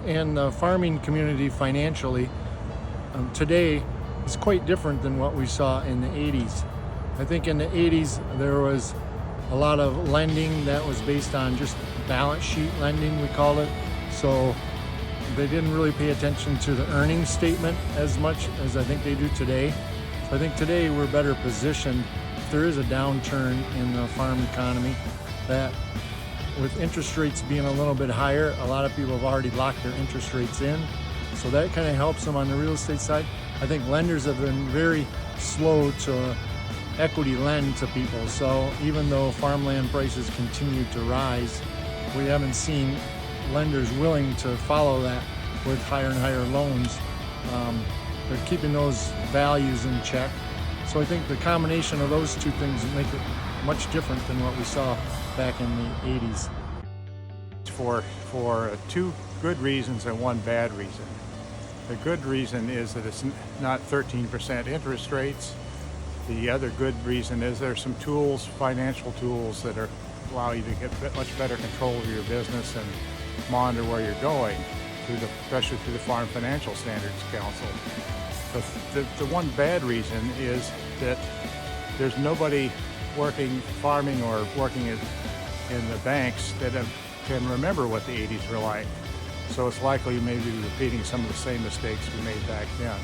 and the farming community financially today is quite different than what we saw in the 80s. I think in the 80s there was a lot of lending that was based on just balance sheet lending, we call it. So they didn't really pay attention to the earnings statement as much as I think they do today. So I think today we're better positioned if there is a downturn in the farm economy, that with interest rates being a little bit higher, a lot of people have already locked their interest rates in. So that kind of helps them on the real estate side. I think lenders have been very slow to equity lend to people. So even though farmland prices continue to rise, we haven't seen lenders willing to follow that with higher and higher loans. They're keeping those values in check. So I think the combination of those two things make it much different than what we saw back in the 80s. For two good reasons and one bad reason. The good reason is that it's not 13% interest rates. The other good reason is there's some tools, financial tools, that allow you to get much better control of your business and monitor where you're going, especially through the Farm Financial Standards Council. The one bad reason is that there's nobody farming or working in the banks that can remember what the 80s were like. So it's likely you may be repeating some of the same mistakes we made back then.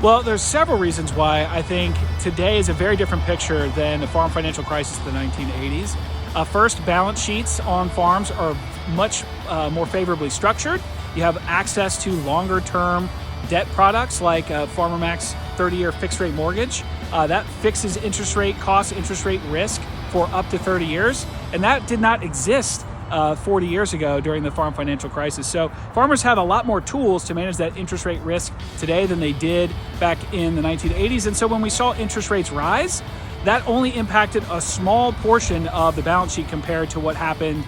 Well, there's several reasons why I think today is a very different picture than the farm financial crisis of the 1980s. First, balance sheets on farms are much more favorably structured. You have access to longer term debt products like Farmer Mac's 30-year fixed rate mortgage. That fixes interest rate costs, interest rate risk for up to 30 years. And that did not exist 40 years ago during the farm financial crisis. So farmers have a lot more tools to manage that interest rate risk today than they did back in the 1980s. And so when we saw interest rates rise, that only impacted a small portion of the balance sheet compared to what happened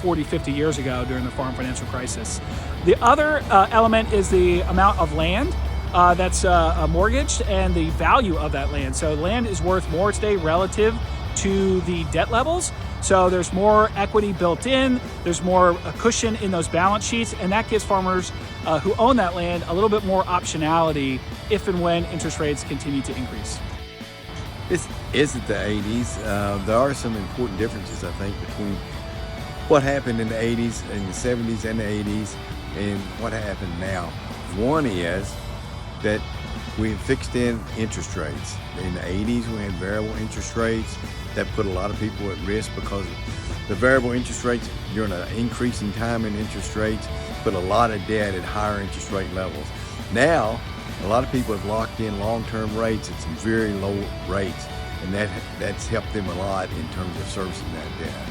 40, 50 years ago during the farm financial crisis. The other element is the amount of land that's mortgaged and the value of that land. So land is worth more today relative to the debt levels. So there's more equity built in, there's more cushion in those balance sheets, and that gives farmers who own that land a little bit more optionality if and when interest rates continue to increase. This isn't the 80s. There are some important differences, I think, between what happened in the 80s and the 70s and the 80s and what happened now. One is that we fixed in interest rates. In the 80s, we had variable interest rates. That put a lot of people at risk because the variable interest rates during an increasing time in interest rates put a lot of debt at higher interest rate levels. Now, a lot of people have locked in long-term rates at some very low rates, and that's helped them a lot in terms of servicing that debt.